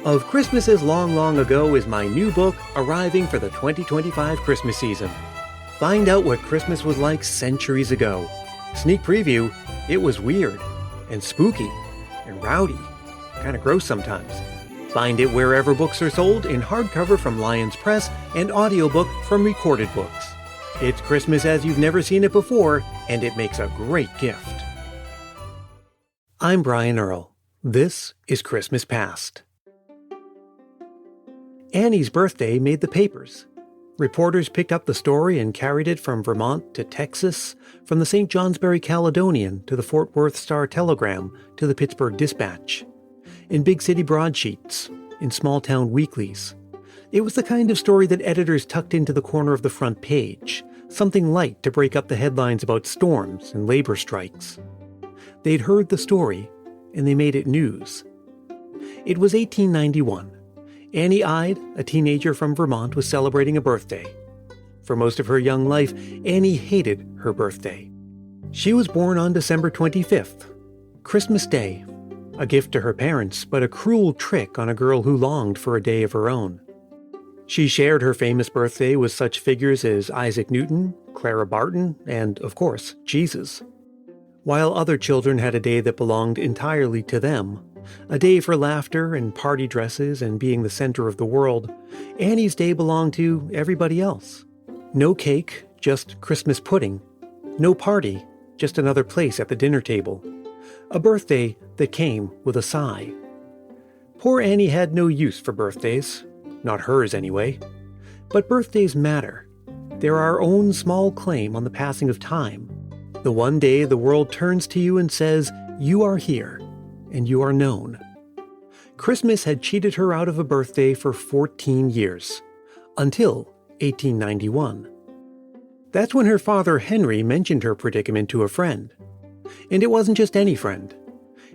Of Christmases Long, Long Ago is my new book arriving for the 2025 Christmas season. Find out what Christmas was like centuries ago. Sneak preview, it was weird and spooky and rowdy, kind of gross sometimes. Find it wherever books are sold in hardcover from Lions Press and audiobook from Recorded Books. It's Christmas as you've never seen it before, and it makes a great gift. I'm Brian Earl. This is Christmas Past. Annie's birthday made the papers. Reporters picked up the story and carried it from Vermont to Texas, from the St. Johnsbury Caledonian to the Fort Worth Star-Telegram to the Pittsburgh Dispatch. In big city broadsheets, in small-town weeklies. It was the kind of story that editors tucked into the corner of the front page, something light to break up the headlines about storms and labor strikes. They'd heard the story, and they made it news. It was 1891. Annie Ide, a teenager from Vermont, was celebrating a birthday. For most of her young life, Annie hated her birthday. She was born on December 25th, Christmas Day. A gift to her parents, but a cruel trick on a girl who longed for a day of her own. She shared her famous birthday with such figures as Isaac Newton, Clara Barton, and, of course, Jesus. While other children had a day that belonged entirely to them, a day for laughter and party dresses and being the center of the world, Annie's day belonged to everybody else. No cake, just Christmas pudding. No party, just another place at the dinner table. A birthday that came with a sigh. Poor Annie had no use for birthdays. Not hers, anyway. But birthdays matter. They're our own small claim on the passing of time. The one day the world turns to you and says, "You are here, and you are known." Christmas had cheated her out of a birthday for 14 years. Until 1891. That's when her father Henry mentioned her predicament to a friend. And it wasn't just any friend.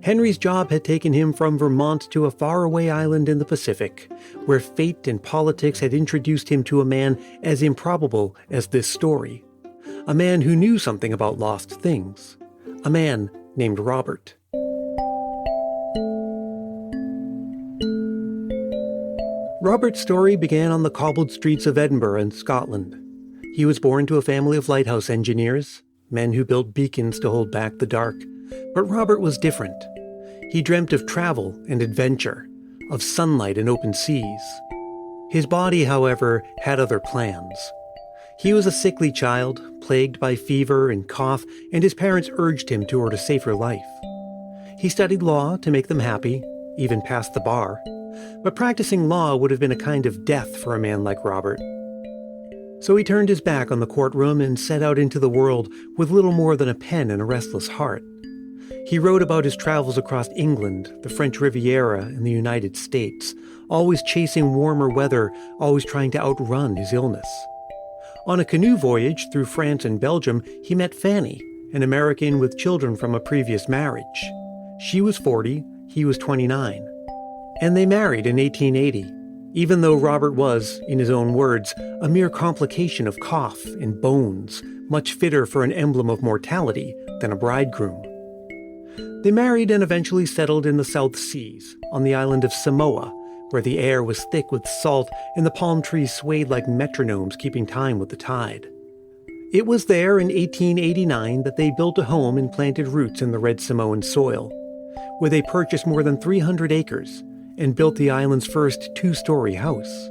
Henry's job had taken him from Vermont to a faraway island in the Pacific, where fate and politics had introduced him to a man as improbable as this story. A man who knew something about lost things. A man named Robert. Robert's story began on the cobbled streets of Edinburgh in Scotland. He was born to a family of lighthouse engineers, men who built beacons to hold back the dark. But Robert was different. He dreamt of travel and adventure, of sunlight and open seas. His body, however, had other plans. He was a sickly child, plagued by fever and cough, and his parents urged him toward a safer life. He studied law to make them happy, even passed the bar. But practicing law would have been a kind of death for a man like Robert. So he turned his back on the courtroom and set out into the world with little more than a pen and a restless heart. He wrote about his travels across England, the French Riviera, and the United States, always chasing warmer weather, always trying to outrun his illness. On a canoe voyage through France and Belgium, he met Fanny, an American with children from a previous marriage. She was 40, he was 29. And they married in 1880. Even though Robert was, in his own words, a mere complication of cough and bones, much fitter for an emblem of mortality than a bridegroom. They married and eventually settled in the South Seas, on the island of Samoa, where the air was thick with salt and the palm trees swayed like metronomes keeping time with the tide. It was there in 1889 that they built a home and planted roots in the red Samoan soil, where they purchased more than 300 acres, and built the island's first two-story house.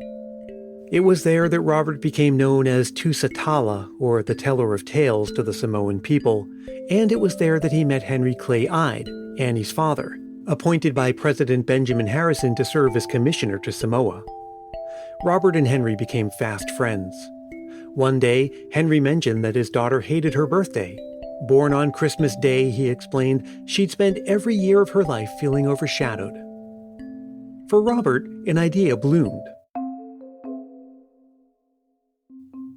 It was there that Robert became known as Tusitala, or the Teller of Tales to the Samoan people, and it was there that he met Henry Clay Ide, Annie's father, appointed by President Benjamin Harrison to serve as commissioner to Samoa. Robert and Henry became fast friends. One day, Henry mentioned that his daughter hated her birthday. Born on Christmas Day, he explained, she'd spend every year of her life feeling overshadowed. For Robert, an idea bloomed.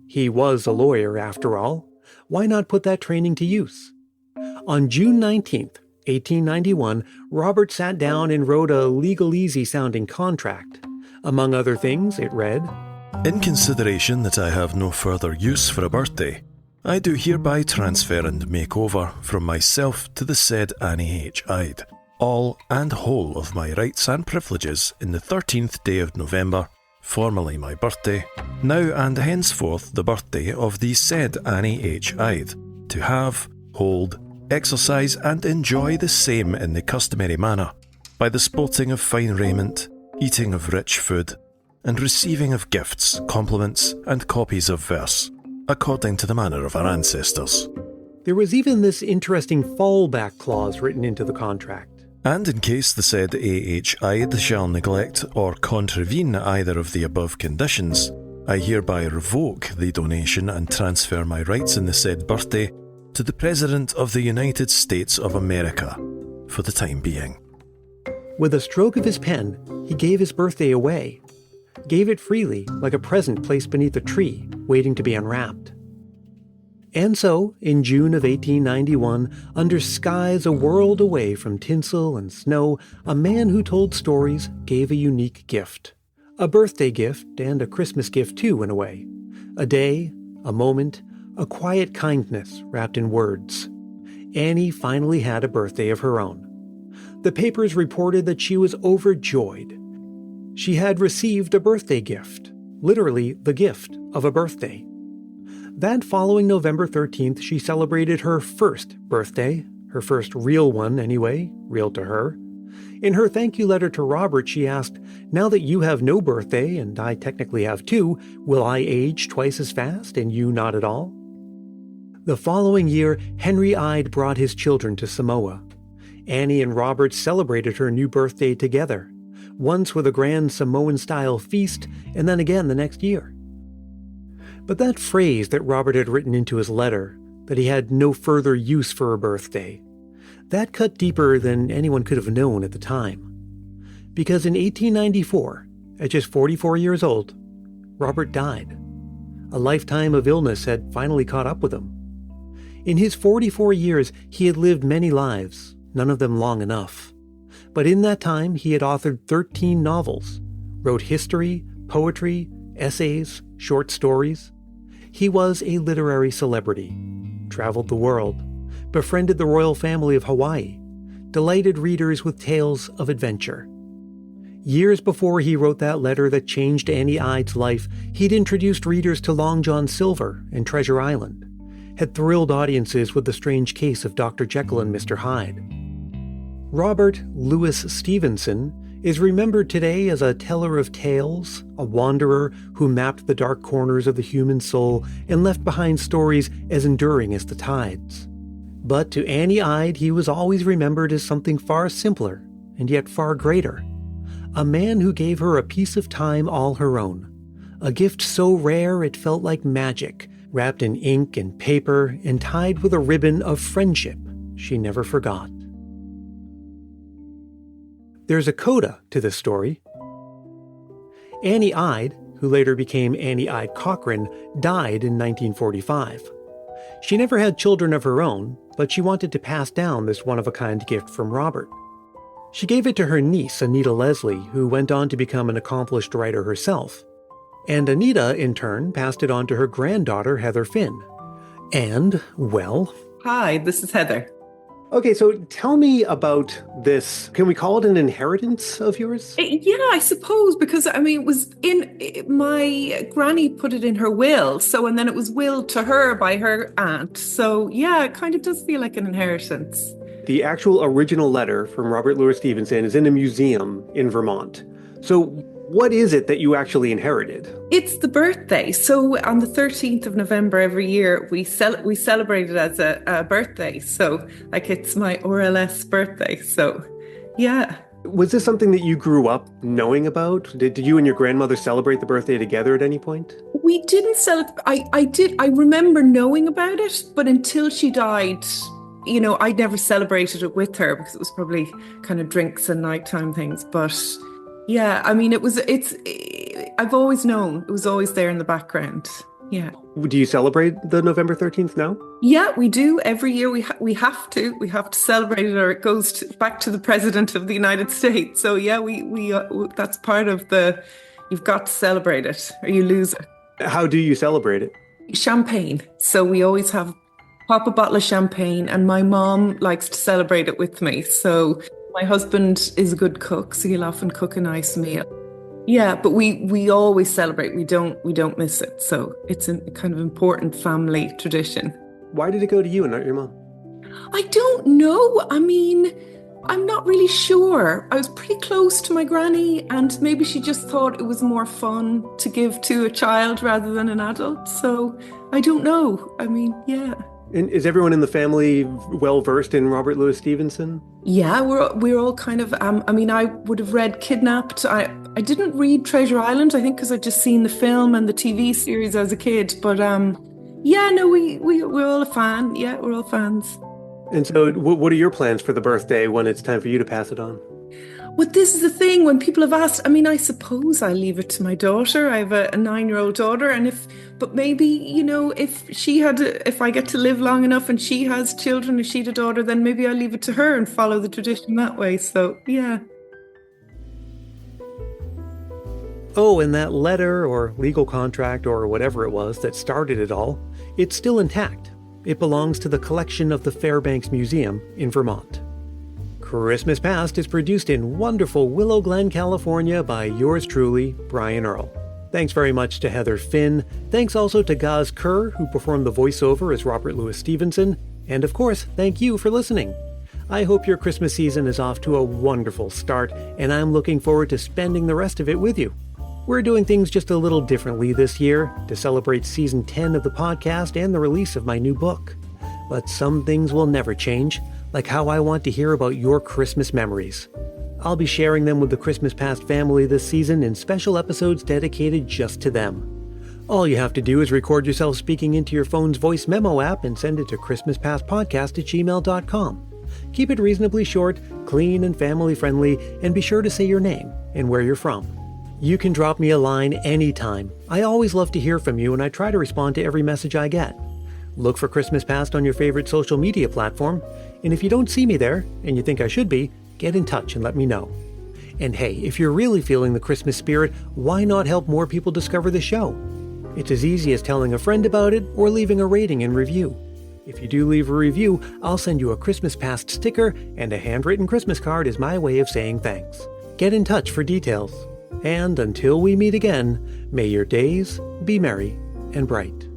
He was a lawyer, after all. Why not put that training to use? On June 19th, 1891, Robert sat down and wrote a legalese-sounding contract. Among other things, it read, "In consideration that I have no further use for a birthday, I do hereby transfer and make over from myself to the said Annie H. Ide, all and whole of my rights and privileges in the 13th day of November, formerly my birthday, now and henceforth the birthday of the said Annie H. Ide, to have, hold, exercise and enjoy the same in the customary manner, by the sporting of fine raiment, eating of rich food, and receiving of gifts, compliments, and copies of verse, according to the manner of our ancestors. There was even this interesting fallback clause written into the contract. And in case the said A.H. Ide shall neglect or contravene either of the above conditions, I hereby revoke the donation and transfer my rights in the said birthday to the President of the United States of America, for the time being. With a stroke of his pen, he gave his birthday away. Gave it freely, like a present placed beneath a tree, waiting to be unwrapped. And so, in June of 1891, under skies a world away from tinsel and snow, a man who told stories gave a unique gift. A birthday gift, and a Christmas gift too, in a way. A day, a moment, a quiet kindness wrapped in words. Annie finally had a birthday of her own. The papers reported that she was overjoyed. She had received a birthday gift, literally the gift of a birthday. That following November 13th, she celebrated her first birthday, her first real one anyway, real to her. In her thank you letter to Robert, she asked, "Now that you have no birthday, and I technically have two, will I age twice as fast and you not at all?" The following year, Henry Ide brought his children to Samoa. Annie and Robert celebrated her new birthday together, once with a grand Samoan-style feast, and then again the next year. But that phrase that Robert had written into his letter, that he had no further use for a birthday, that cut deeper than anyone could have known at the time. Because in 1894, at just 44 years old, Robert died. A lifetime of illness had finally caught up with him. In his 44 years, he had lived many lives, none of them long enough. But in that time, he had authored 13 novels, wrote history, poetry, essays, short stories. He was a literary celebrity, traveled the world, befriended the royal family of Hawaii, delighted readers with tales of adventure. Years before he wrote that letter that changed Annie Ide's life, he'd introduced readers to Long John Silver and Treasure Island, had thrilled audiences with the strange case of Dr. Jekyll and Mr. Hyde. Robert Louis Stevenson is remembered today as a teller of tales, a wanderer who mapped the dark corners of the human soul and left behind stories as enduring as the tides. But to Annie Ide, he was always remembered as something far simpler and yet far greater. A man who gave her a piece of time all her own. A gift so rare it felt like magic, wrapped in ink and paper and tied with a ribbon of friendship she never forgot. There's a coda to this story. Annie Ide, who later became Annie Ide Cochran, died in 1945. She never had children of her own, but she wanted to pass down this one-of-a-kind gift from Robert. She gave it to her niece, Anita Leslie, who went on to become an accomplished writer herself. And Anita, in turn, passed it on to her granddaughter, Heather Finn. And, well... Hi, this is Heather. Okay, so tell me about this. Can we call it an inheritance of yours? Yeah, I suppose, because it was my granny put it in her will. So, and then it was willed to her by her aunt. So, yeah, it kind of does feel like an inheritance. The actual original letter from Robert Louis Stevenson is in a museum in Vermont. So, what is it that you actually inherited? It's the birthday. So on the 13th of November every year, we celebrate it as a birthday. So like it's my RLS birthday. So yeah. Was this something that you grew up knowing about? Did you and your grandmother celebrate the birthday together at any point? We didn't celebrate. I remember knowing about it, but until she died, I never celebrated it with her because it was probably kind of drinks and nighttime things. But yeah, I've always known. It was always there in the background. Yeah. Do you celebrate the November 13th now? Yeah, we do. Every year we have to. We have to celebrate it, or it goes back to the President of the United States. So yeah, we that's part of you've got to celebrate it or you lose it. How do you celebrate it? Champagne. So we always pop a bottle of champagne, and my mom likes to celebrate it with me. So My husband is a good cook, so he'll often cook a nice meal. Yeah, but we always celebrate. We don't miss it. So it's a kind of important family tradition. Why did it go to you and not your mom? I don't know. I mean, I'm not really sure. I was pretty close to my granny, and maybe she just thought it was more fun to give to a child rather than an adult. So I don't know. I mean, yeah. And is everyone in the family well versed in Robert Louis Stevenson? Yeah, we're all kind of. I mean, I would have read Kidnapped. I didn't read Treasure Island. I think because I'd just seen the film and the TV series as a kid. But yeah, no, we're all a fan. Yeah, we're all fans. And so, what are your plans for the birthday when it's time for you to pass it on? Well, this is the thing. When people have asked, I mean, I suppose I leave it to my daughter. I have a 9-year-old daughter, and but maybe, if I get to live long enough and she has children, if she had a daughter, then maybe I'll leave it to her and follow the tradition that way. So, yeah. Oh, and that letter or legal contract or whatever it was that started it all, it's still intact. It belongs to the collection of the Fairbanks Museum in Vermont. Christmas Past is produced in wonderful Willow Glen, California by yours truly, Brian Earl. Thanks very much to Heather Finn. Thanks also to Gaz Kerr, who performed the voiceover as Robert Louis Stevenson. And of course, thank you for listening. I hope your Christmas season is off to a wonderful start, and I'm looking forward to spending the rest of it with you. We're doing things just a little differently this year to celebrate season 10 of the podcast and the release of my new book. But some things will never change, like how I want to hear about your Christmas memories. I'll be sharing them with the Christmas Past family this season in special episodes dedicated just to them. All you have to do is record yourself speaking into your phone's voice memo app and send it to christmaspastpodcast@gmail.com. Keep it reasonably short, clean and family friendly, and be sure to say your name and where you're from. You can drop me a line anytime. I always love to hear from you, and I try to respond to every message I get. Look for Christmas Past on your favorite social media platform, and if you don't see me there, and you think I should be, get in touch and let me know. And hey, if you're really feeling the Christmas spirit, why not help more people discover the show? It's as easy as telling a friend about it or leaving a rating and review. If you do leave a review, I'll send you a Christmas Past sticker, and a handwritten Christmas card is my way of saying thanks. Get in touch for details. And until we meet again, may your days be merry and bright.